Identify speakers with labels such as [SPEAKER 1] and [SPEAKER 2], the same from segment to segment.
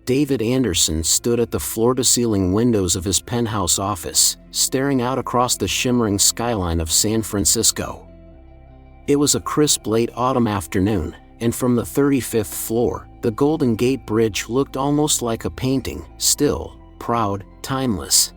[SPEAKER 1] David Anderson stood at the floor-to-ceiling windows of his penthouse office, staring out across the shimmering skyline of San Francisco. It was a crisp late autumn afternoon, and from the 35th floor, the Golden Gate Bridge looked almost like a painting, still, proud, timeless.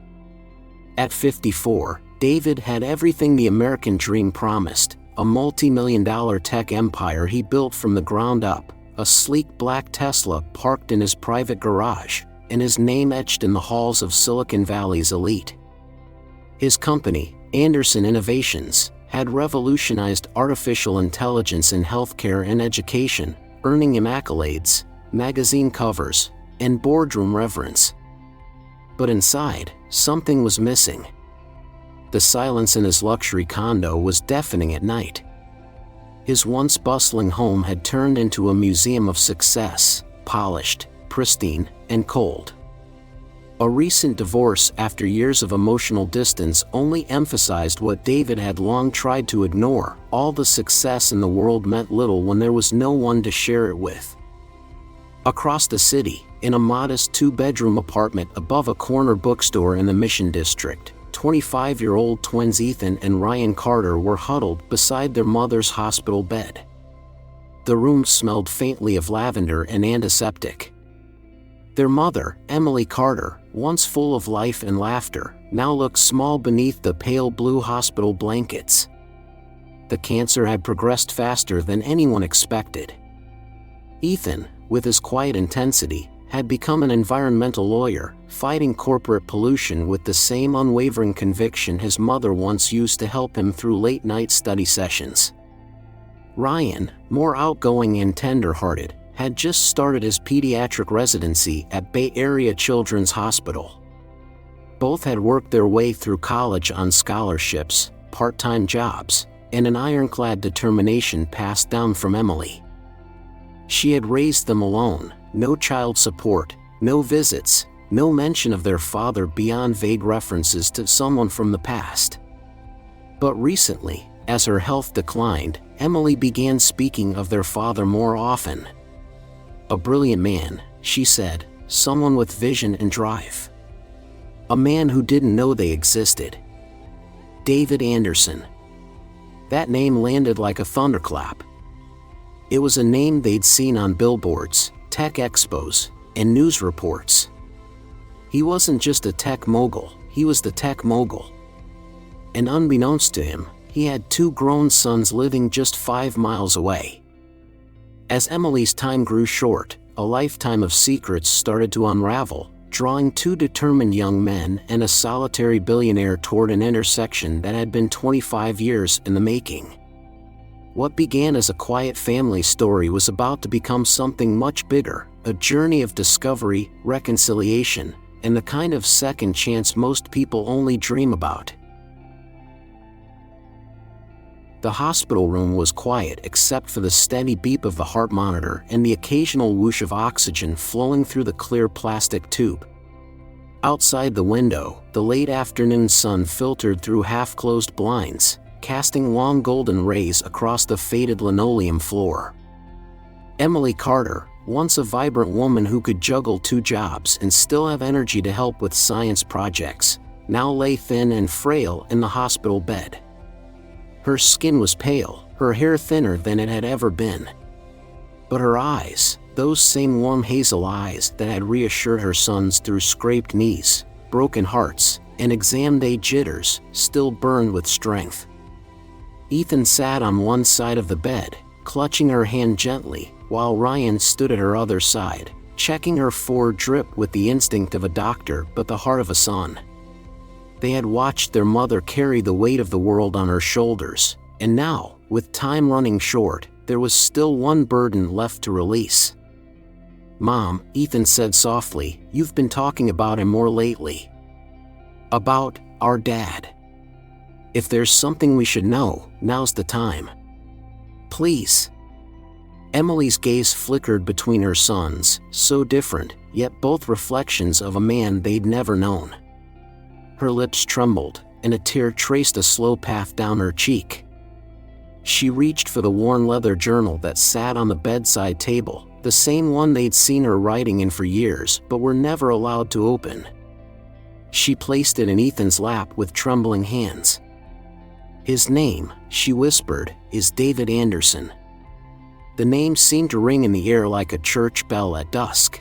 [SPEAKER 1] At 54, David had everything the American dream promised: a multi-million-dollar tech empire he built from the ground up, a sleek black Tesla parked in his private garage, and his name etched in the halls of Silicon Valley's elite. His company, Anderson Innovations, had revolutionized artificial intelligence in healthcare and education, earning him accolades, magazine covers, and boardroom reverence. But inside, something was missing. The silence in his luxury condo was deafening at night. His once bustling home had turned into a museum of success, polished, pristine, and cold. A recent divorce after years of emotional distance only emphasized what David had long tried to ignore: all the success in the world meant little when there was no one to share it with. Across the city, in a modest two-bedroom apartment above a corner bookstore in the Mission District, 25-year-old twins Ethan and Ryan Carter were huddled beside their mother's hospital bed. The room smelled faintly of lavender and antiseptic. Their mother, Emily Carter, once full of life and laughter, now looked small beneath the pale blue hospital blankets. The cancer had progressed faster than anyone expected. Ethan, with his quiet intensity, had become an environmental lawyer, fighting corporate pollution with the same unwavering conviction his mother once used to help him through late-night study sessions. Ryan, more outgoing and tender-hearted, had just started his pediatric residency at Bay Area Children's Hospital. Both had worked their way through college on scholarships, part-time jobs, and an ironclad determination passed down from Emily. She had raised them alone: no child support, no visits, no mention of their father beyond vague references to someone from the past. But recently, as her health declined, Emily began speaking of their father more often. "A brilliant man," she said, "someone with vision and drive. A man who didn't know they existed." David Anderson. That name landed like a thunderclap. It was a name they'd seen on billboards, tech expos, and news reports. He wasn't just a tech mogul, he was the tech mogul. And unbeknownst to him, he had two grown sons living just 5 miles away. As Emily's time grew short, a lifetime of secrets started to unravel, drawing two determined young men and a solitary billionaire toward an intersection that had been 25 years in the making. What began as a quiet family story was about to become something much bigger: a journey of discovery, reconciliation, and the kind of second chance most people only dream about. The hospital room was quiet except for the steady beep of the heart monitor and the occasional whoosh of oxygen flowing through the clear plastic tube. Outside the window, the late afternoon sun filtered through half-closed blinds, casting long golden rays across the faded linoleum floor. Emily Carter, once a vibrant woman who could juggle 2 jobs and still have energy to help with science projects, now lay thin and frail in the hospital bed. Her skin was pale, her hair thinner than it had ever been. But her eyes, those same warm hazel eyes that had reassured her sons through scraped knees, broken hearts, and exam day jitters, still burned with strength. Ethan sat on one side of the bed, clutching her hand gently, while Ryan stood at her other side, checking her forward drip with the instinct of a doctor but the heart of a son. They had watched their mother carry the weight of the world on her shoulders, and now, with time running short, there was still one burden left to release. "Mom," Ethan said softly, "you've been talking about him more lately. About our dad. If there's something we should know, now's the time. Please." Emily's gaze flickered between her sons, so different, yet both reflections of a man they'd never known. Her lips trembled, and a tear traced a slow path down her cheek. She reached for the worn leather journal that sat on the bedside table, The same one they'd seen her writing in for years but were never allowed to open. She placed it in Ethan's lap with trembling hands. "His name," she whispered, "is David Anderson." The name seemed to ring in the air like a church bell at dusk.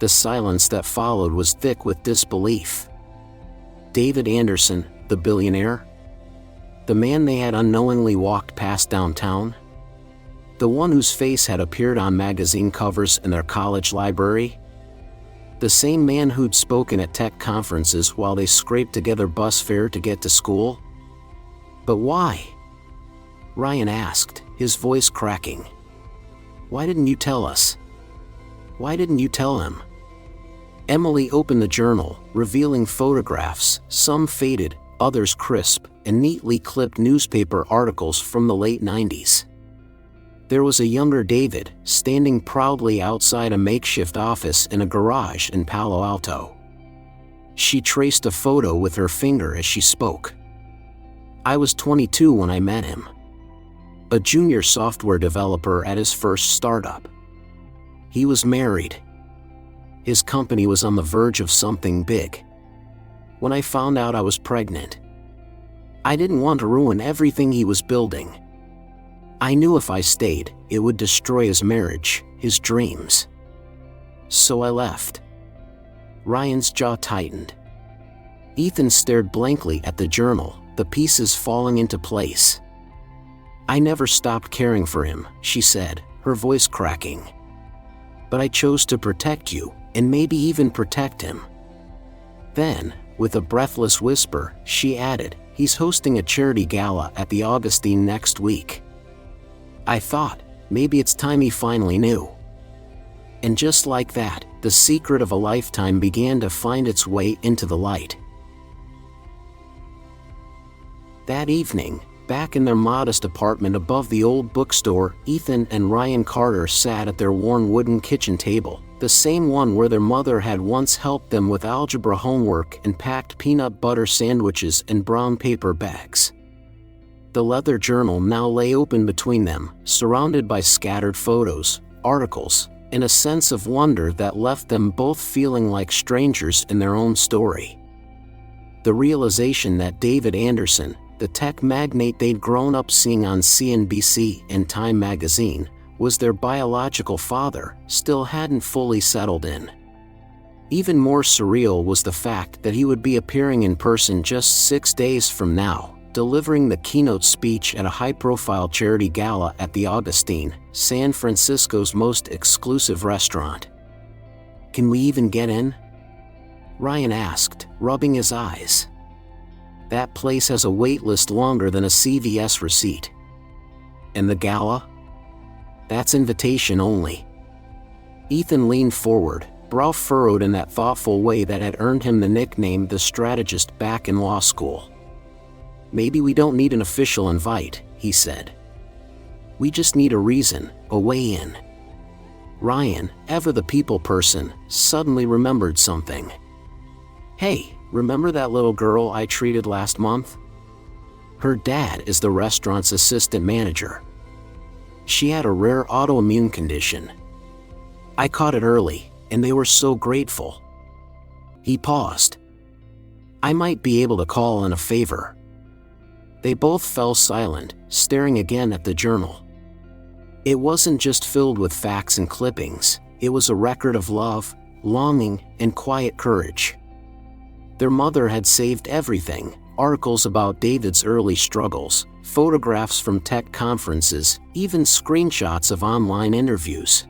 [SPEAKER 1] The silence that followed was thick with disbelief. David Anderson, the billionaire? The man they had unknowingly walked past downtown? The one whose face had appeared on magazine covers in their college library? The same man who'd spoken at tech conferences while they scraped together bus fare to get to school? But why? Ryan asked, his voice cracking. "Why didn't you tell us? Why didn't you tell him?" Emily opened the journal, revealing photographs, some faded, others crisp, and neatly clipped newspaper articles from the late 90s. There was a younger David, standing proudly outside a makeshift office in a garage in Palo Alto. She traced a photo with her finger as she spoke. "I was 22 when I met him. A junior software developer at his first startup. He was married. His company was on the verge of something big. When I found out I was pregnant, I didn't want to ruin everything he was building. I knew if I stayed, it would destroy his marriage, his dreams. So I left." Ryan's jaw tightened. Ethan stared blankly at the journal, the pieces falling into place. "I never stopped caring for him," she said, her voice cracking. "But I chose to protect you, and maybe even protect him." Then, with a breathless whisper, she added, "He's hosting a charity gala at the Augustine next week. I thought, maybe it's time he finally knew." And just like that, the secret of a lifetime began to find its way into the light. That evening, back in their modest apartment above the old bookstore, Ethan and Ryan Carter sat at their worn wooden kitchen table, the same one where their mother had once helped them with algebra homework and packed peanut butter sandwiches in brown paper bags. The leather journal now lay open between them, surrounded by scattered photos, articles, and a sense of wonder that left them both feeling like strangers in their own story. The realization that David Anderson, the tech magnate they'd grown up seeing on CNBC and Time magazine, was their biological father, still hadn't fully settled in. Even more surreal was the fact that he would be appearing in person just 6 days from now, delivering the keynote speech at a high-profile charity gala at the Augustine, San Francisco's most exclusive restaurant. "Can we even get in?" Ryan asked, rubbing his eyes. "That place has a wait list longer than a CVS receipt." "And the gala?" "That's invitation only." Ethan leaned forward, brow furrowed in that thoughtful way that had earned him the nickname the strategist back in law school. "Maybe we don't need an official invite," he said. "We just need a reason, a way in." Ryan, ever the people person, suddenly remembered something. "Hey, remember that little girl I treated last month? Her dad is the restaurant's assistant manager. She had a rare autoimmune condition. I caught it early, and they were so grateful." He paused. "I might be able to call in a favor." They both fell silent, staring again at the journal. It wasn't just filled with facts and clippings, it was a record of love, longing, and quiet courage. Their mother had saved everything: articles about David's early struggles, photographs from tech conferences, even screenshots of online interviews.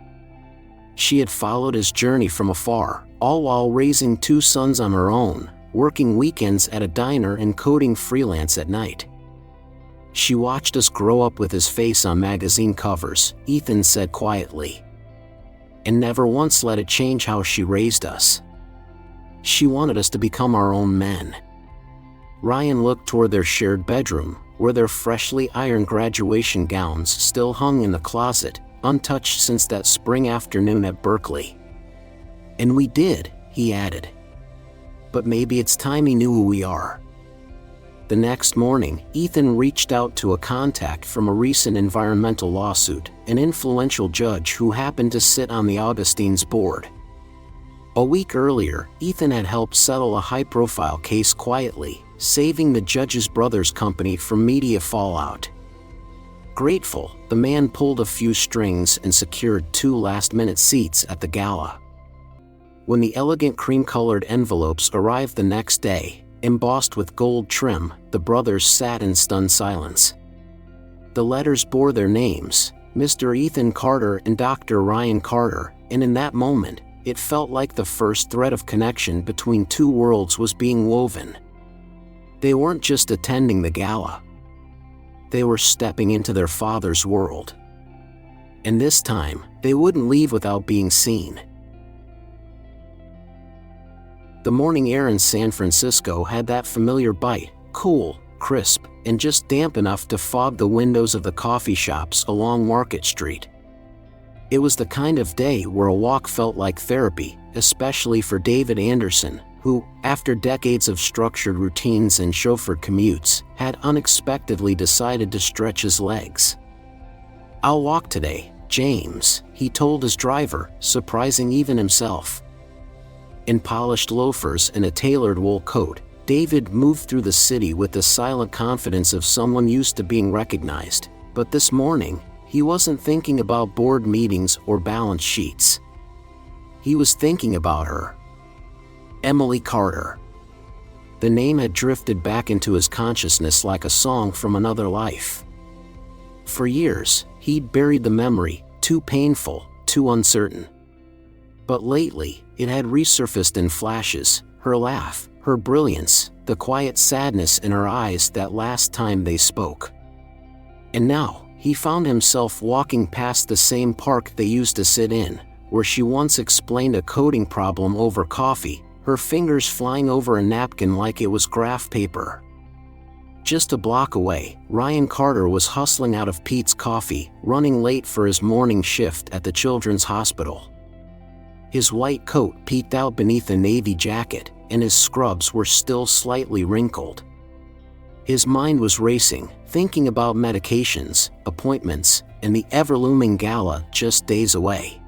[SPEAKER 1] She had followed his journey from afar, all while raising 2 sons on her own, working weekends at a diner and coding freelance at night. "She watched us grow up with his face on magazine covers," Ethan said quietly. "And never once let it change how she raised us. She wanted us to become our own men." Ryan looked toward their shared bedroom, where their freshly ironed graduation gowns still hung in the closet, untouched since that spring afternoon at Berkeley. "And we did," he added. "But maybe it's time he knew who we are." The next morning, Ethan reached out to a contact from a recent environmental lawsuit, an influential judge who happened to sit on the Augustine's board. A week earlier, Ethan had helped settle a high-profile case quietly, saving the judge's brother's company from media fallout. Grateful, the man pulled a few strings and secured 2 last-minute seats at the gala. When the elegant cream-colored envelopes arrived the next day, embossed with gold trim, the brothers sat in stunned silence. The letters bore their names, Mr. Ethan Carter and Dr. Ryan Carter, and in that moment, it felt like the first thread of connection between 2 worlds was being woven. They weren't just attending the gala. They were stepping into their father's world. And this time, they wouldn't leave without being seen. The morning air in San Francisco had that familiar bite, cool, crisp, and just damp enough to fog the windows of the coffee shops along Market Street. It was the kind of day where a walk felt like therapy, especially for David Anderson, who, after decades of structured routines and chauffeured commutes, had unexpectedly decided to stretch his legs. "I'll walk today, James," he told his driver, surprising even himself. In polished loafers and a tailored wool coat, David moved through the city with the silent confidence of someone used to being recognized, but this morning, he wasn't thinking about board meetings or balance sheets. He was thinking about her. Emily Carter. The name had drifted back into his consciousness like a song from another life. For years, he'd buried the memory, too painful, too uncertain. But lately, it had resurfaced in flashes, her laugh, her brilliance, the quiet sadness in her eyes that last time they spoke. And now, he found himself walking past the same park they used to sit in, where she once explained a coding problem over coffee, her fingers flying over a napkin like it was graph paper. Just a block away, Ryan Carter was hustling out of Pete's Coffee, running late for his morning shift at the Children's Hospital. His white coat peeked out beneath a navy jacket, and his scrubs were still slightly wrinkled. His mind was racing, thinking about medications, appointments, and the ever-looming gala just days away.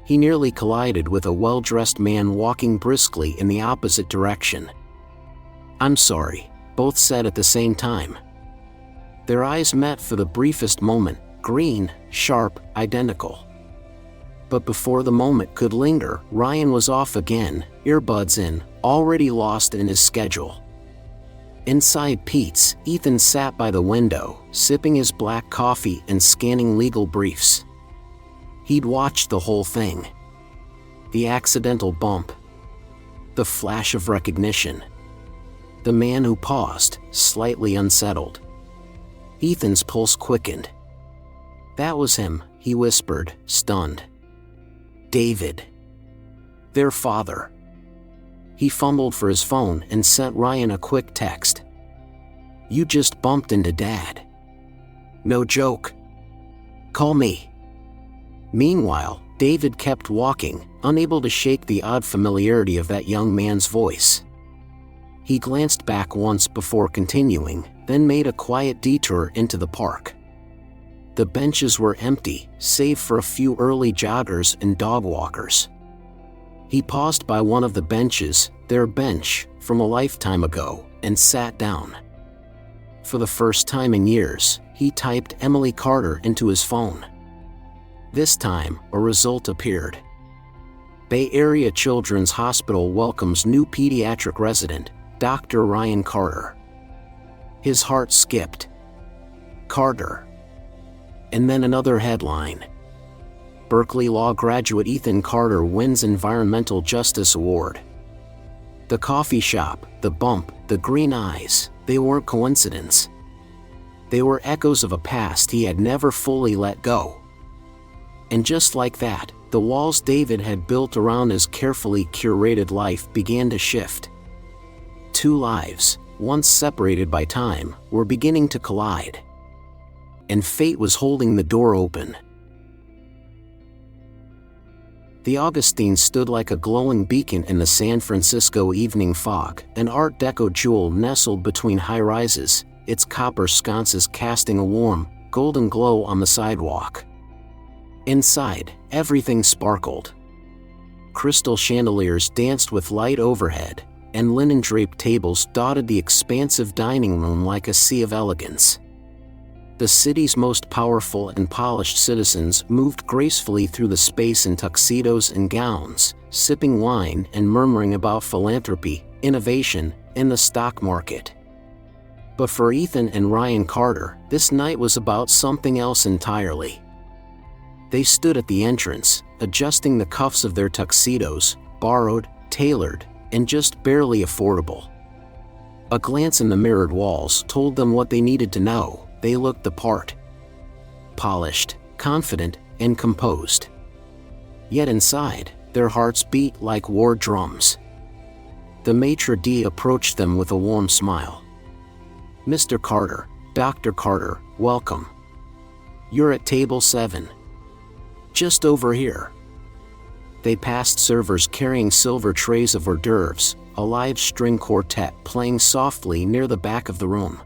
[SPEAKER 1] He nearly collided with a well-dressed man walking briskly in the opposite direction. "I'm sorry," both said at the same time. Their eyes met for the briefest moment, green, sharp, identical. But before the moment could linger, Ryan was off again, earbuds in, already lost in his schedule. Inside Pete's, Ethan sat by the window, sipping his black coffee and scanning legal briefs. He'd watched the whole thing. The accidental bump. The flash of recognition. The man who paused, slightly unsettled. Ethan's pulse quickened. "That was him," he whispered, stunned. "David. Their father." He fumbled for his phone and sent Ryan a quick text. "You just bumped into Dad. No joke. Call me." Meanwhile, David kept walking, unable to shake the odd familiarity of that young man's voice. He glanced back once before continuing, then made a quiet detour into the park. The benches were empty, save for a few early joggers and dog walkers. He paused by one of the benches, their bench, from a lifetime ago, and sat down. For the first time in years, he typed Emily Carter into his phone. This time, a result appeared. Bay Area Children's Hospital welcomes new pediatric resident, Dr. Ryan Carter. His heart skipped. Carter. And then another headline. Berkeley Law graduate Ethan Carter wins Environmental Justice Award. The coffee shop, the bump, the green eyes, they weren't coincidence. They were echoes of a past he had never fully let go. And just like that, the walls David had built around his carefully curated life began to shift. Two lives, once separated by time, were beginning to collide. And fate was holding the door open. The Augustine stood like a glowing beacon in the San Francisco evening fog, an Art Deco jewel nestled between high-rises, its copper sconces casting a warm, golden glow on the sidewalk. Inside, everything sparkled. Crystal chandeliers danced with light overhead, and linen-draped tables dotted the expansive dining room like a sea of elegance. The city's most powerful and polished citizens moved gracefully through the space in tuxedos and gowns, sipping wine and murmuring about philanthropy, innovation, and the stock market. But for Ethan and Ryan Carter, this night was about something else entirely. They stood at the entrance, adjusting the cuffs of their tuxedos, borrowed, tailored, and just barely affordable. A glance in the mirrored walls told them what they needed to know. They looked the part. Polished, confident, and composed. Yet inside, their hearts beat like war drums. The maitre d' approached them with a warm smile. "Mr. Carter, Dr. Carter, welcome. You're at table 7. Just over here." They passed servers carrying silver trays of hors d'oeuvres, a live string quartet playing softly near the back of the room.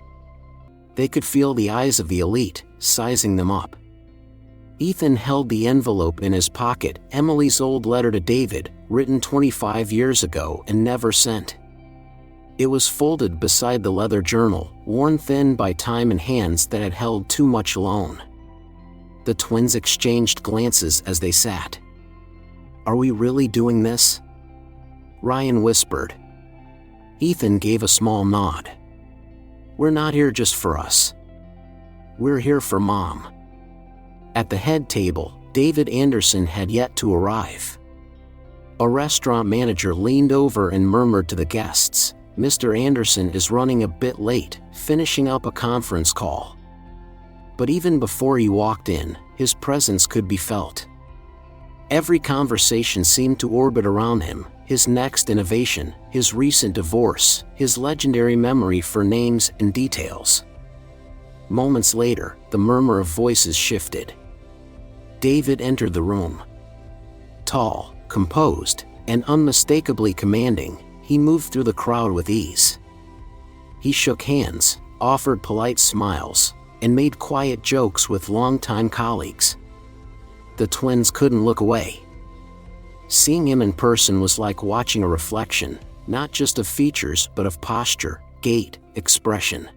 [SPEAKER 1] They could feel the eyes of the elite, sizing them up. Ethan held the envelope in his pocket, Emily's old letter to David, written 25 years ago and never sent. It was folded beside the leather journal, worn thin by time and hands that had held too much alone. The twins exchanged glances as they sat. "Are we really doing this?" Ryan whispered. Ethan gave a small nod. "We're not here just for us. We're here for Mom." At the head table, David Anderson had yet to arrive. A restaurant manager leaned over and murmured to the guests, "Mr. Anderson is running a bit late, finishing up a conference call." But even before he walked in, his presence could be felt. Every conversation seemed to orbit around him, his next innovation, his recent divorce, his legendary memory for names and details. Moments later, the murmur of voices shifted. David entered the room. Tall, composed, and unmistakably commanding, he moved through the crowd with ease. He shook hands, offered polite smiles, and made quiet jokes with longtime colleagues. The twins couldn't look away. Seeing him in person was like watching a reflection, not just of features but of posture, gait, expression.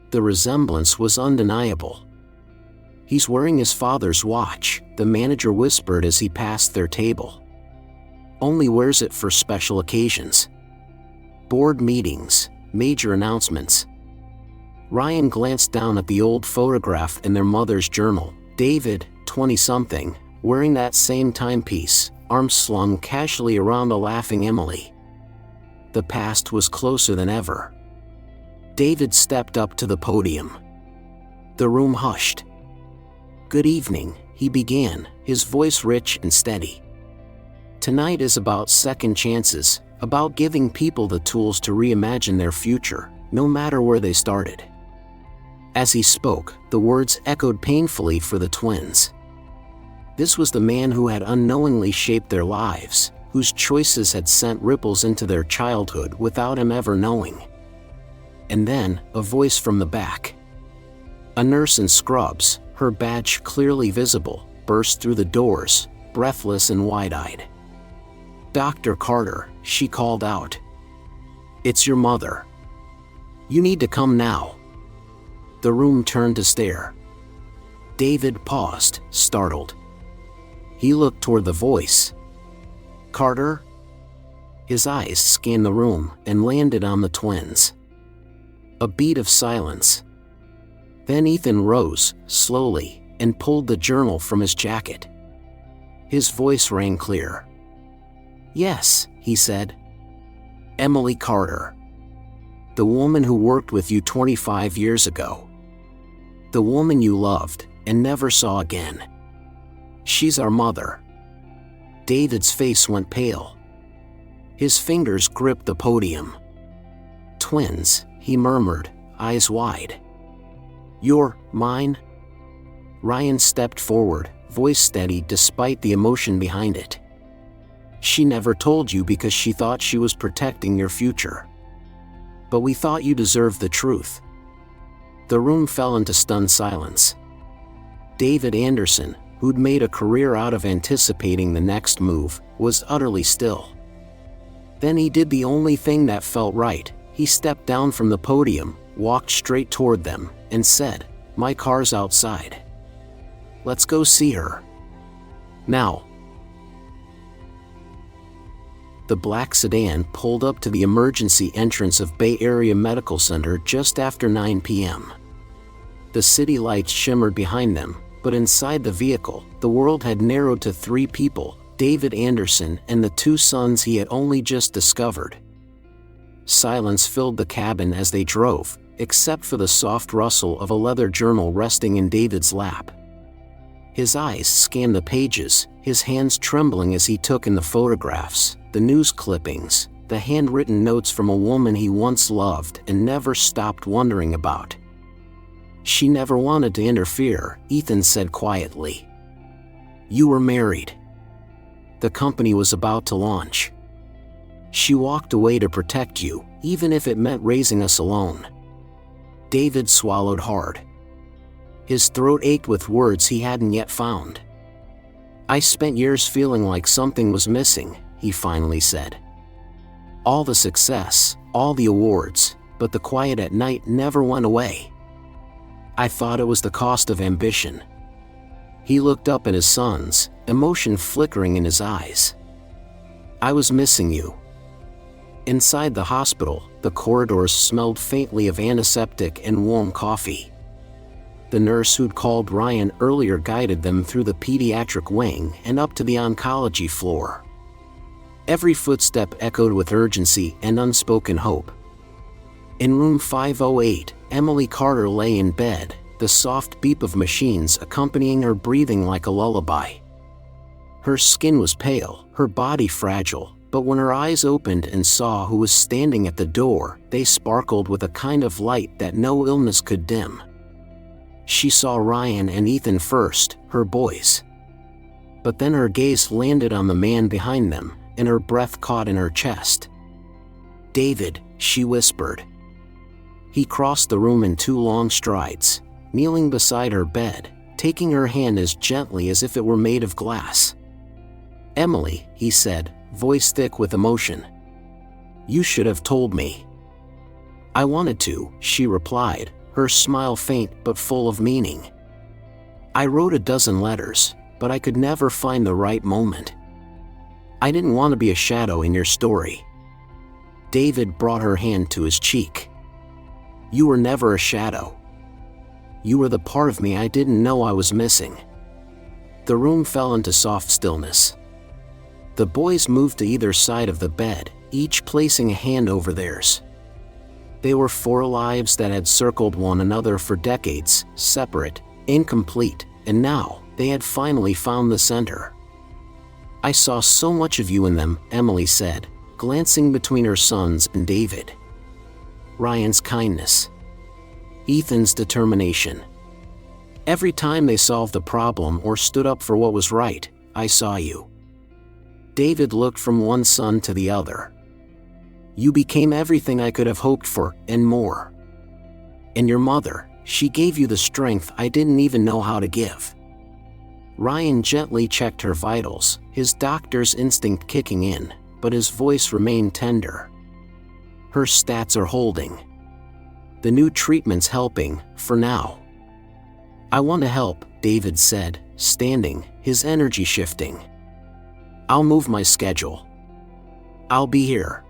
[SPEAKER 1] The resemblance was undeniable. "He's wearing his father's watch," the manager whispered as he passed their table. "Only wears it for special occasions. Board meetings, major announcements." Ryan glanced down at the old photograph in their mother's journal. David, 20-something, wearing that same timepiece, arms slung casually around a laughing Emily. The past was closer than ever. David stepped up to the podium. The room hushed. "Good evening," he began, his voice rich and steady. "Tonight is about second chances, about giving people the tools to reimagine their future, no matter where they started." As he spoke, the words echoed painfully for the twins. This was the man who had unknowingly shaped their lives, whose choices had sent ripples into their childhood without him ever knowing. And then, a voice from the back. A nurse in scrubs, her badge clearly visible, burst through the doors, breathless and wide-eyed. "Dr. Carter," she called out. "It's your mother. You need to come now." The room turned to stare. David paused, startled. He looked toward the voice. "Carter?" His eyes scanned the room and landed on the twins. A beat of silence. Then Ethan rose, slowly, and pulled the journal from his jacket. His voice rang clear. "Yes," he said. "Emily Carter. The woman who worked with you 25 years ago. The woman you loved and never saw again. She's our mother." David's face went pale. His fingers gripped the podium. "Twins," he murmured, eyes wide. "You're mine?" Ryan stepped forward, voice steady despite the emotion behind it. She never told you because she thought she was protecting your future. But we thought you deserved the truth." The room fell into stunned silence. David Anderson, who'd made a career out of anticipating the next move, was utterly still. Then he did the only thing that felt right. He stepped down from the podium, walked straight toward them, and said, "My car's outside. Let's go see her. Now." The black sedan pulled up to the emergency entrance of Bay Area Medical Center just after 9 p.m. The city lights shimmered behind them, but inside the vehicle, the world had narrowed to 3 people: David Anderson and the 2 sons he had only just discovered. Silence filled the cabin as they drove, except for the soft rustle of a leather journal resting in David's lap. His eyes scanned the pages, his hands trembling as he took in the photographs, the news clippings, the handwritten notes from a woman he once loved and never stopped wondering about. "She never wanted to interfere," Ethan said quietly. "You were married. The company was about to launch. She walked away to protect you, even if it meant raising us alone." David swallowed hard. His throat ached with words he hadn't yet found. "I spent years feeling like something was missing," he finally said. "All the success, all the awards, but the quiet at night never went away. I thought it was the cost of ambition." He looked up at his sons, emotion flickering in his eyes. "I was missing you." Inside the hospital, the corridors smelled faintly of antiseptic and warm coffee. The nurse who'd called Ryan earlier guided them through the pediatric wing and up to the oncology floor. Every footstep echoed with urgency and unspoken hope. In room 508, Emily Carter lay in bed, the soft beep of machines accompanying her breathing like a lullaby. Her skin was pale, her body fragile, but when her eyes opened and saw who was standing at the door, they sparkled with a kind of light that no illness could dim. She saw Ryan and Ethan first, her boys. But then her gaze landed on the man behind them, and her breath caught in her chest. "David," she whispered. He crossed the room in 2 long strides, kneeling beside her bed, taking her hand as gently as if it were made of glass. "Emily," he said, voice thick with emotion. "You should have told me." "I wanted to," she replied, her smile faint but full of meaning. "I wrote a dozen letters, but I could never find the right moment. I didn't want to be a shadow in your story." David brought her hand to his cheek. "You were never a shadow. You were the part of me I didn't know I was missing." The room fell into soft stillness. The boys moved to either side of the bed, each placing a hand over theirs. They were 4 lives that had circled one another for decades, separate, incomplete, and now they had finally found the center. "I saw so much of you in them," Emily said, glancing between her sons and David. Ryan's kindness. Ethan's determination. Every time they solved a problem or stood up for what was right, I saw you. David looked from one son to the other. "You became everything I could have hoped for, and more. And your mother, she gave you the strength I didn't even know how to give." Ryan gently checked her vitals, his doctor's instinct kicking in, but his voice remained tender. "Her stats are holding. The new treatment's helping, for now." "I want to help," David said, standing, his energy shifting. "I'll move my schedule. I'll be here.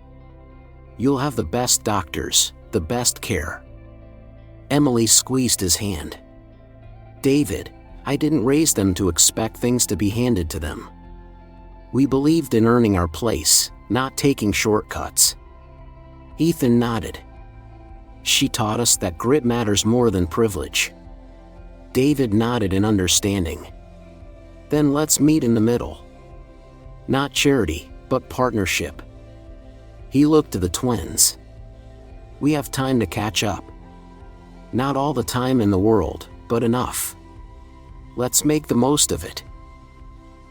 [SPEAKER 1] You'll have the best doctors, the best care." Emily squeezed his hand. "David, I didn't raise them to expect things to be handed to them. We believed in earning our place, not taking shortcuts." Ethan nodded. "She taught us that grit matters more than privilege." David nodded in understanding. "Then let's meet in the middle. Not charity, but partnership." He looked to the twins. "We have time to catch up. Not all the time in the world, but enough. Let's make the most of it."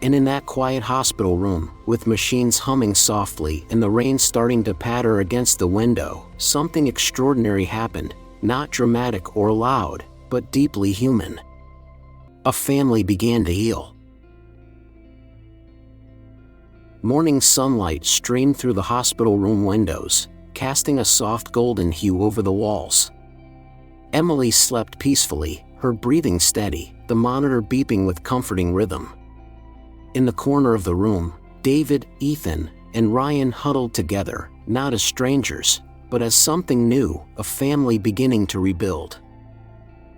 [SPEAKER 1] And in that quiet hospital room, with machines humming softly and the rain starting to patter against the window, something extraordinary happened, not dramatic or loud, but deeply human. A family began to heal. Morning sunlight streamed through the hospital room windows, casting a soft golden hue over the walls. Emily slept peacefully, her breathing steady, the monitor beeping with comforting rhythm. In the corner of the room, David, Ethan, and Ryan huddled together, not as strangers, but as something new, a family beginning to rebuild.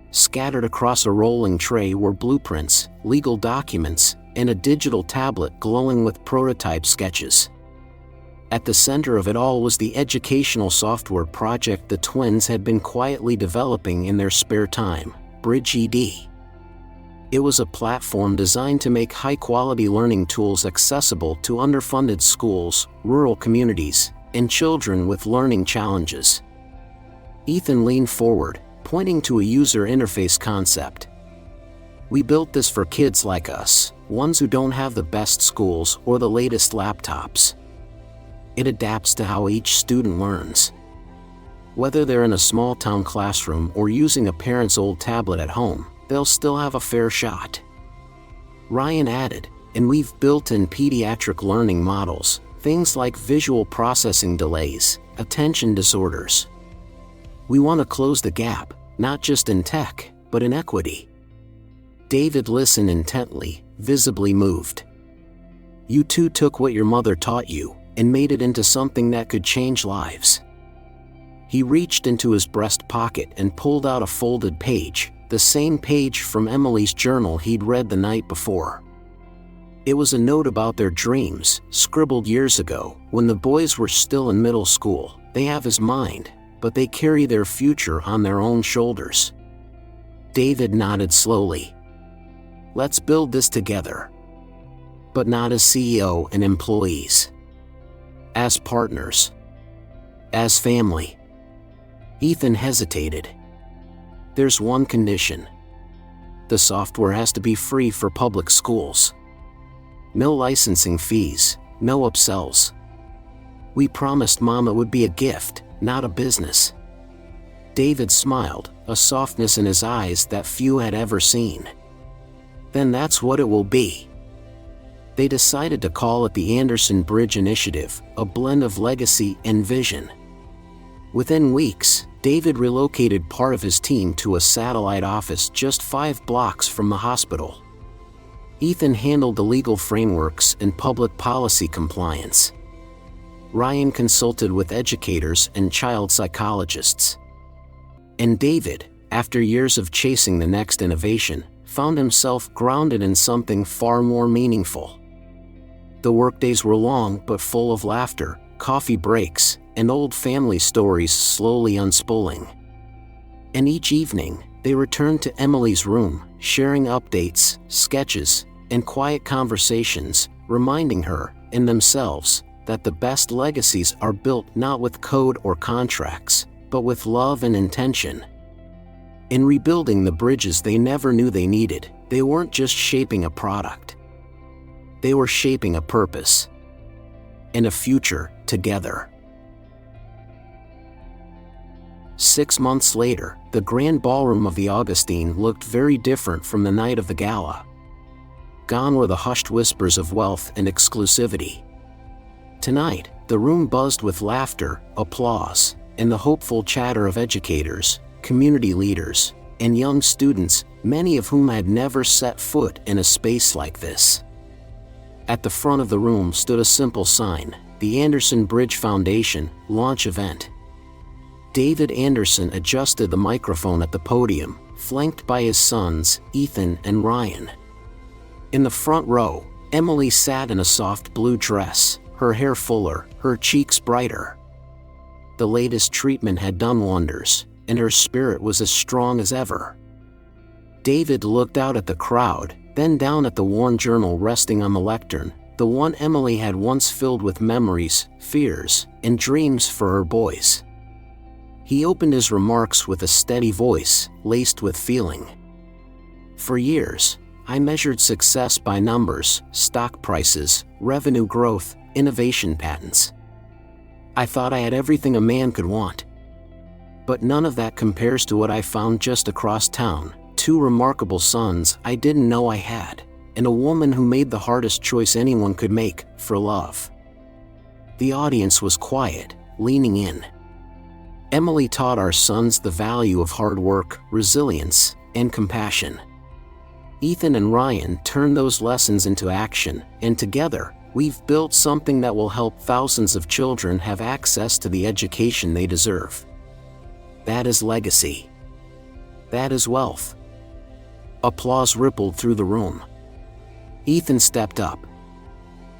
[SPEAKER 1] Scattered across a rolling tray were blueprints, legal documents, and a digital tablet glowing with prototype sketches. At the center of it all was the educational software project the twins had been quietly developing in their spare time, Bridge ED. It was a platform designed to make high-quality learning tools accessible to underfunded schools, rural communities, and children with learning challenges. Ethan leaned forward, pointing to a user interface concept. "We built this for kids like us, ones who don't have the best schools or the latest laptops. It adapts to how each student learns. Whether they're in a small-town classroom or using a parent's old tablet at home, they'll still have a fair shot." Ryan added, "And we've built-in pediatric learning models, things like visual processing delays, attention disorders. We want to close the gap, not just in tech, but in equity." David listened intently, visibly moved. "You two took what your mother taught you and made it into something that could change lives." He reached into his breast pocket and pulled out a folded page, the same page from Emily's journal he'd read the night before. It was a note about their dreams, scribbled years ago, when the boys were still in middle school. They have his mind, but they carry their future on their own shoulders. David nodded slowly. "Let's build this together. But not as CEO and employees. As partners. As family." Ethan hesitated. "There's one condition. The software has to be free for public schools. No licensing fees, no upsells. We promised Mom it would be a gift, not a business." David smiled, a softness in his eyes that few had ever seen. "Then that's what it will be." They decided to call it the Anderson Bridge Initiative, a blend of legacy and vision. Within weeks, David relocated part of his team to a satellite office just 5 blocks from the hospital. Ethan handled the legal frameworks and public policy compliance. Ryan consulted with educators and child psychologists. And David, after years of chasing the next innovation, found himself grounded in something far more meaningful. The workdays were long but full of laughter, coffee breaks, and old family stories slowly unspooling. And each evening, they returned to Emily's room, sharing updates, sketches, and quiet conversations, reminding her, and themselves, that the best legacies are built not with code or contracts, but with love and intention. In rebuilding the bridges they never knew they needed, they weren't just shaping a product. They were shaping a purpose. And a future, together. 6 months later, the grand ballroom of the Augustine looked very different from the night of the gala. Gone were the hushed whispers of wealth and exclusivity. Tonight, the room buzzed with laughter, applause, and the hopeful chatter of educators, community leaders, and young students, many of whom had never set foot in a space like this. At the front of the room stood a simple sign, the Anderson Bridge Foundation, launch event. David Anderson adjusted the microphone at the podium, flanked by his sons, Ethan and Ryan. In the front row, Emily sat in a soft blue dress, her hair fuller, her cheeks brighter. The latest treatment had done wonders, and her spirit was as strong as ever. David looked out at the crowd, then down at the worn journal resting on the lectern, the one Emily had once filled with memories, fears, and dreams for her boys. He opened his remarks with a steady voice, laced with feeling. For years, I measured success by numbers, stock prices, revenue growth, innovation patents. I thought I had everything a man could want. But none of that compares to what I found just across town: 2 remarkable sons I didn't know I had, and a woman who made the hardest choice anyone could make, for love. The audience was quiet, leaning in. Emily taught our sons the value of hard work, resilience, and compassion. Ethan and Ryan turned those lessons into action, and together, we've built something that will help thousands of children have access to the education they deserve. That is legacy. That is wealth. Applause rippled through the room. Ethan stepped up.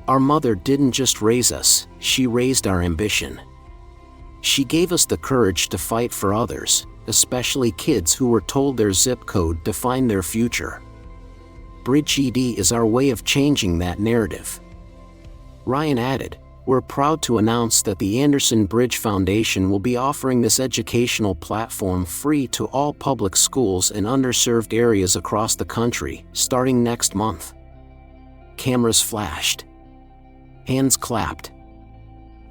[SPEAKER 1] Our mother didn't just raise us, she raised our ambition. She gave us the courage to fight for others, especially kids who were told their zip code defined their future. Bridge ED is our way of changing that narrative. Ryan added, "We're proud to announce that the Anderson Bridge Foundation will be offering this educational platform free to all public schools in underserved areas across the country, starting next month." Cameras flashed. Hands clapped.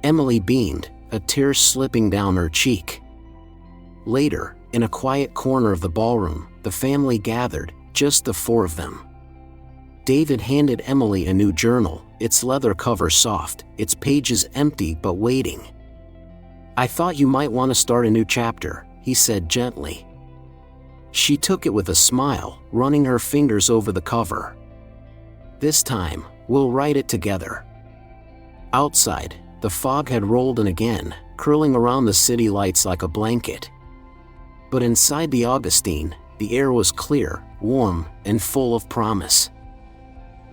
[SPEAKER 1] Emily beamed, a tear slipping down her cheek. Later, in a quiet corner of the ballroom, the family gathered, just the 4 of them. David handed Emily a new journal, its leather cover soft, its pages empty but waiting. "I thought you might want to start a new chapter," he said gently. She took it with a smile, running her fingers over the cover. "This time, we'll write it together." Outside, the fog had rolled in again, curling around the city lights like a blanket. But inside the Augustine, the air was clear, warm, and full of promise.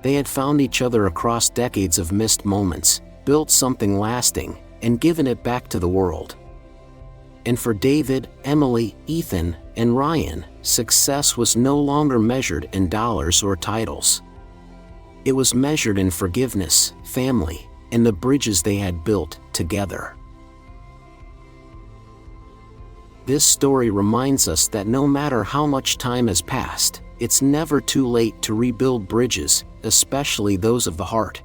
[SPEAKER 1] They had found each other across decades of missed moments, built something lasting, and given it back to the world. And for David, Emily, Ethan, and Ryan, success was no longer measured in dollars or titles. It was measured in forgiveness, family, and the bridges they had built together. This story reminds us that no matter how much time has passed, it's never too late to rebuild bridges, especially those of the heart.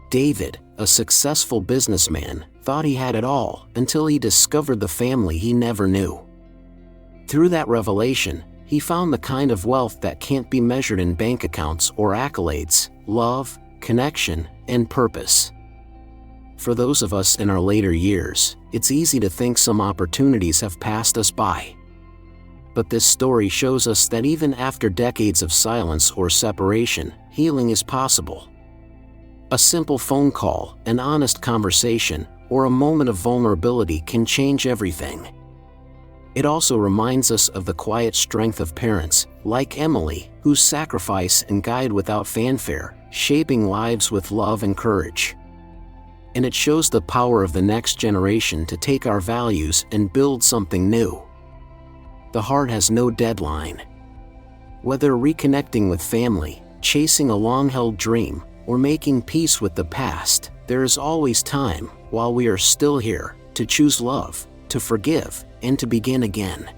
[SPEAKER 1] David, a successful businessman, thought he had it all until he discovered the family he never knew. Through that revelation, he found the kind of wealth that can't be measured in bank accounts or accolades: love, connection, and purpose. For those of us in our later years, it's easy to think some opportunities have passed us by. But this story shows us that even after decades of silence or separation, healing is possible. A simple phone call, an honest conversation, or a moment of vulnerability can change everything. It also reminds us of the quiet strength of parents, like Emily, whose sacrifice and guide without fanfare, shaping lives with love and courage. And it shows the power of the next generation to take our values and build something new. The heart has no deadline. Whether reconnecting with family, chasing a long-held dream, or making peace with the past, there is always time, while we are still here, to choose love, to forgive, and to begin again.